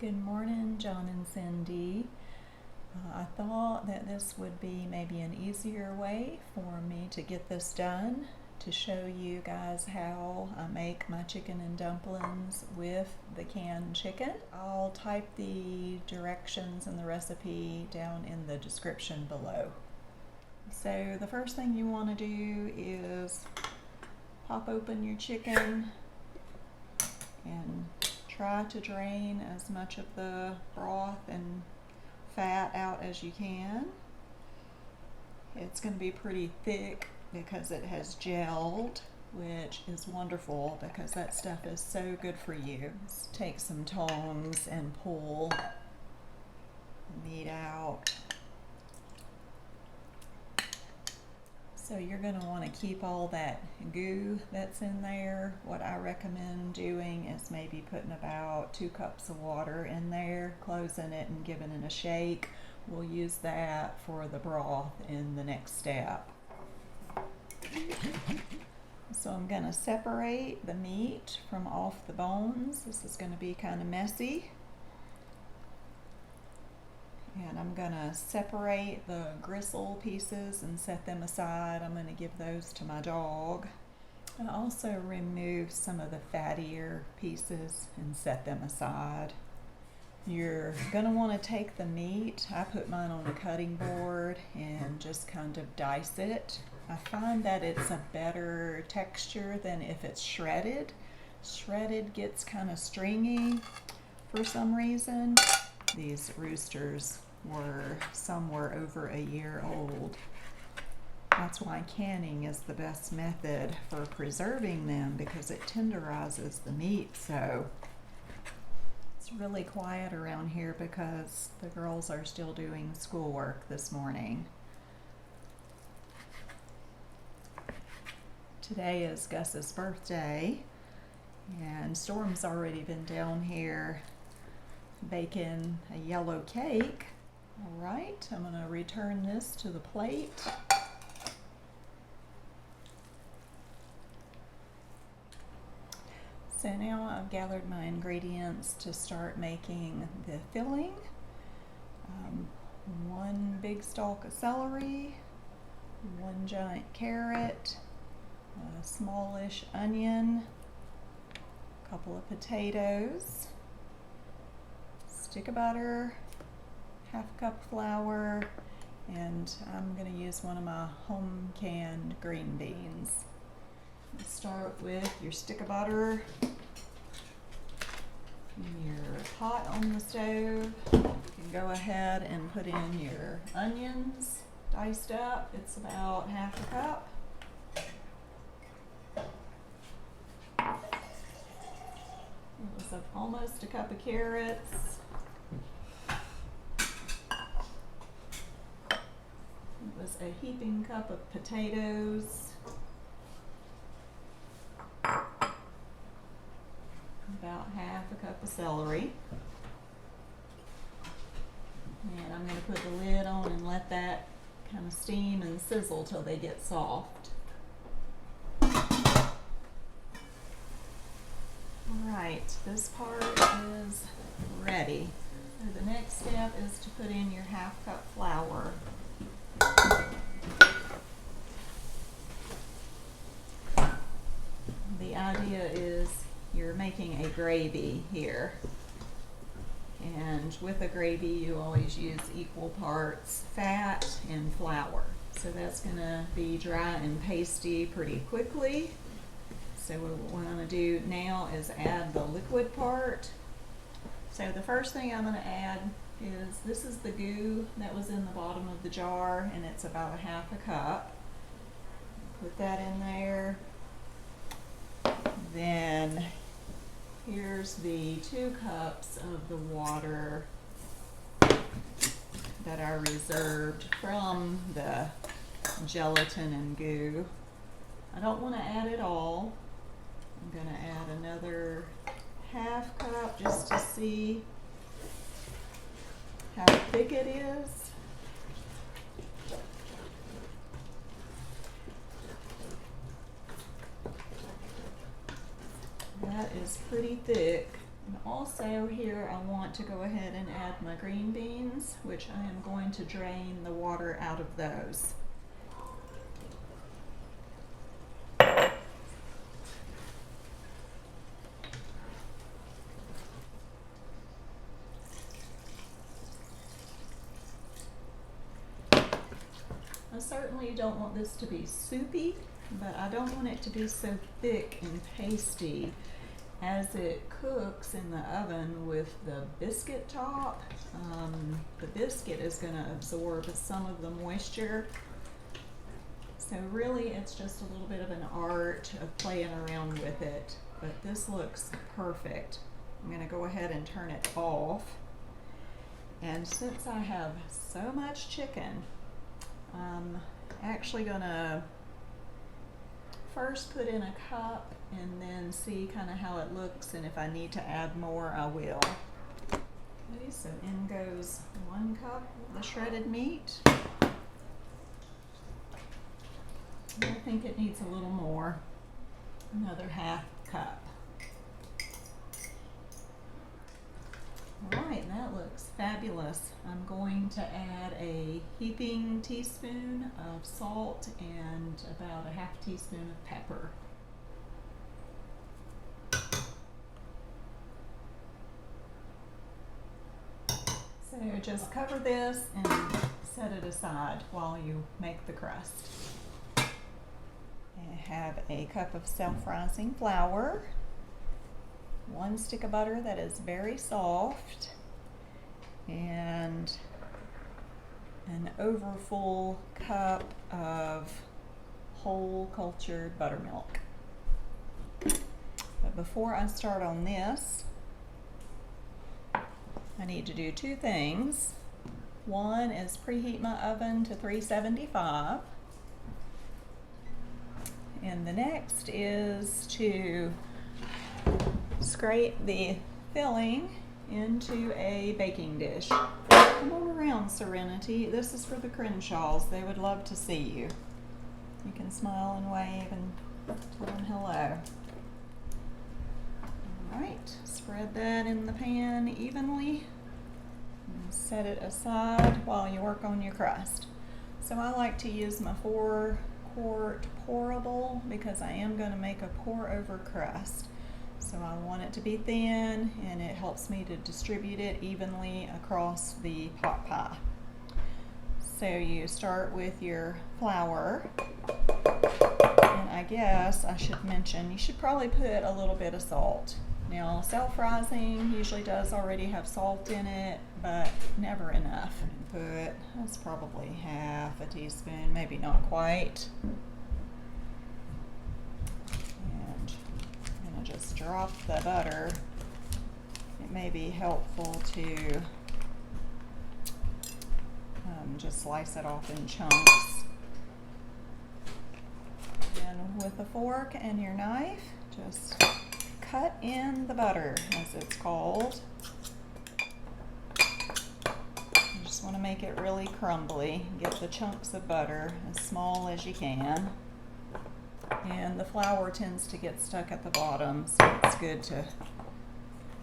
Good morning, John and Cindy. I thought that this would be maybe an easier way for me to get this done, to show you guys how I make my chicken and dumplings with the canned chicken. I'll type the directions and the recipe down in the description below. So the first thing you want to do is pop open your chicken and try to drain as much of the broth and fat out as you can. It's going to be pretty thick because it has gelled, which is wonderful because that stuff is so good for you. Let's take some tongs and pull the meat out. So you're going to want to keep all that goo that's in there. What I recommend doing is maybe putting about 2 cups of water in there, closing it and giving it a shake. We'll use that for the broth in the next step. So I'm going to separate the meat from off the bones. This is going to be kind of messy. And I'm going to separate the gristle pieces and set them aside. I'm going to give those to my dog. I also remove some of the fattier pieces and set them aside. You're going to want to take the meat. I put mine on a cutting board and just kind of dice it. I find that it's a better texture than if it's shredded. Shredded gets kind of stringy for some reason. These roosters some were over a year old. That's why canning is the best method for preserving them, because it tenderizes the meat. So it's really quiet around here because the girls are still doing schoolwork this morning. Today is Gus's birthday, and Storm's already been down here baking a yellow cake. All right, I'm going to return this to the plate. So now I've gathered my ingredients to start making the filling. 1 big stalk of celery, 1 giant carrot, a smallish onion, a couple of potatoes, stick of butter, 1/2 cup flour, and I'm going to use one of my home canned green beans. Let's start with your stick of butter, your pot on the stove. You can go ahead and put in your onions diced up. It's about 1/2 cup. It was almost a cup of carrots. It was a heaping cup of potatoes. About 1/2 cup of celery. And I'm going to put the lid on and let that kind of steam and sizzle till they get soft. Alright, this part is ready. So the next step is to put in your 1/2 cup flour. The idea is you're making a gravy here, and with a gravy you always use equal parts fat and flour. So that's going to be dry and pasty pretty quickly. So what we're going to do now is add the liquid part. So the first thing I'm going to add is, this is the goo that was in the bottom of the jar, and it's about 1/2 cup. Put that in there. Then here's the 2 cups of the water that I reserved from the gelatin and goo. I don't want to add it all. I'm going to add another 1/2 cup just to see how thick it is. That is pretty thick. And also here I want to go ahead and add my green beans, which I am going to drain the water out of those. I certainly don't want this to be soupy, but I don't want it to be so thick and pasty. As it cooks in the oven with the biscuit top, the biscuit is going to absorb some of the moisture. So really it's just a little bit of an art of playing around with it, but this looks perfect. I'm going to go ahead and turn it off. And since I have so much chicken, I'm actually going to first put in a cup and then see kind of how it looks, and if I need to add more, I will. Okay, so in goes 1 cup of the shredded meat. I think it needs a little more, another ½ cup. Alright, that looks fabulous. I'm going to add a heaping teaspoon of salt and about a ½ teaspoon of pepper. So just cover this and set it aside while you make the crust. I have a cup of self-rising flour, 1 stick of butter that is very soft, and an overfull cup of whole cultured buttermilk. But before I start on this, I need to do 2 things. One is preheat my oven to 375. And the next is to scrape the filling into a baking dish. Come on around, Serenity. This is for the Crenshaws. They would love to see you. You can smile and wave and tell them hello. Alright, spread that in the pan evenly and set it aside while you work on your crust. So I like to use my 4-quart pourable because I am going to make a pour over crust. So I want it to be thin, and it helps me to distribute it evenly across the pot pie. So you start with your flour, and I guess I should mention you should probably put a little bit of salt. Now self-rising usually does already have salt in it, but never enough. That's probably ½ a teaspoon, maybe not quite. And I'm going to just drop the butter. It may be helpful to just slice it off in chunks. And with a fork and your knife, just cut in the butter, as it's called. You just want to make it really crumbly. Get the chunks of butter as small as you can. And the flour tends to get stuck at the bottom, so it's good to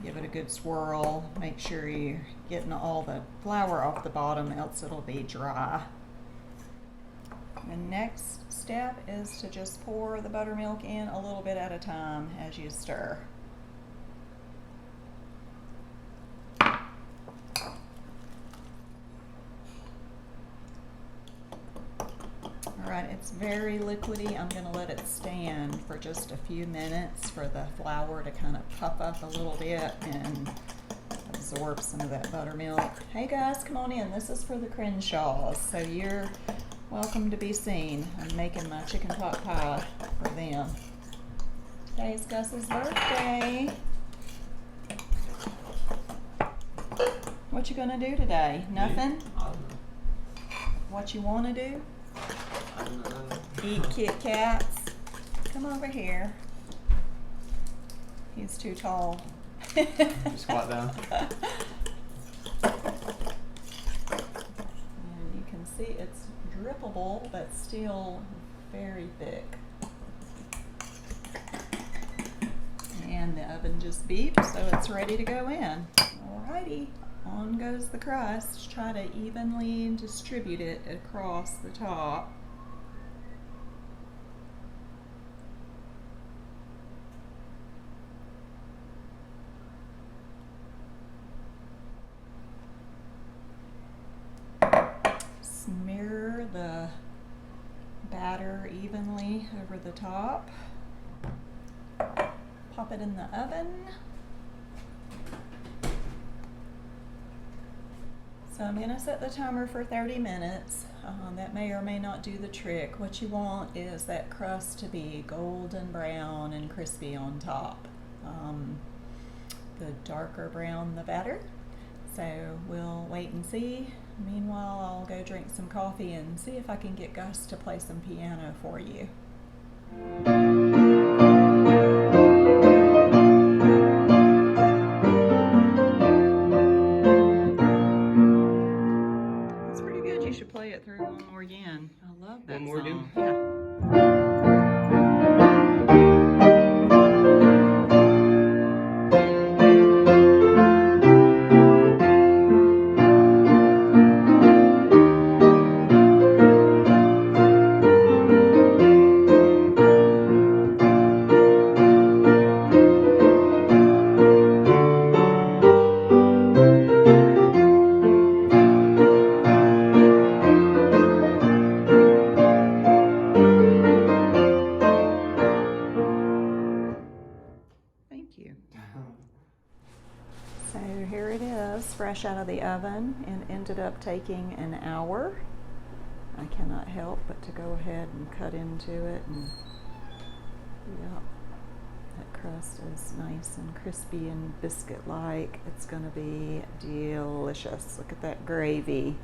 give it a good swirl. Make sure you're getting all the flour off the bottom, else it'll be dry. The next step is to just pour the buttermilk in a little bit at a time as you stir. Alright, it's very liquidy. I'm going to let it stand for just a few minutes for the flour to kind of puff up a little bit and absorb some of that buttermilk. Hey guys, come on in. This is for the Crenshaws, so you're welcome to be seen. I'm making my chicken pot pie for them. Today's Gus's birthday. What you gonna do today? Nothing? What you wanna do? Eat Kit Kats? Come over here. He's too tall. Squat down. And you can see it's drippable, but still very thick. And the oven oven just beeped, so it's ready to go in. Alrighty, on goes the crust. Try to evenly distribute it across the top. Smear the batter evenly over the top. Pop it in the oven. So I'm going to set the timer for 30 minutes. That may or may not do the trick. What you want is that crust to be golden brown and crispy on top. The darker brown, the better. So we'll wait and see. Meanwhile, I'll go drink some coffee and see if I can get Gus to play some piano for you. That's pretty good. You should play it through one more again. I love that One more song. again? Yeah. Thank you. So here it is, fresh out of the oven, and ended up taking an hour. I cannot help but to go ahead and cut into it, and yeah, that crust is nice and crispy and biscuit-like. It's gonna be delicious. Look at that gravy.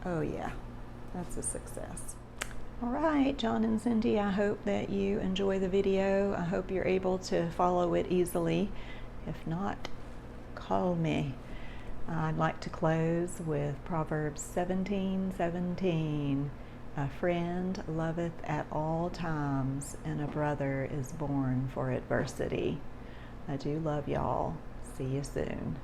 Oh yeah, that's a success. All right, John and Cindy, I hope that you enjoy the video. I hope you're able to follow it easily. If not, call me. I'd like to close with Proverbs 17:17. A friend loveth at all times, and a brother is born for adversity. I do love y'all. See you soon.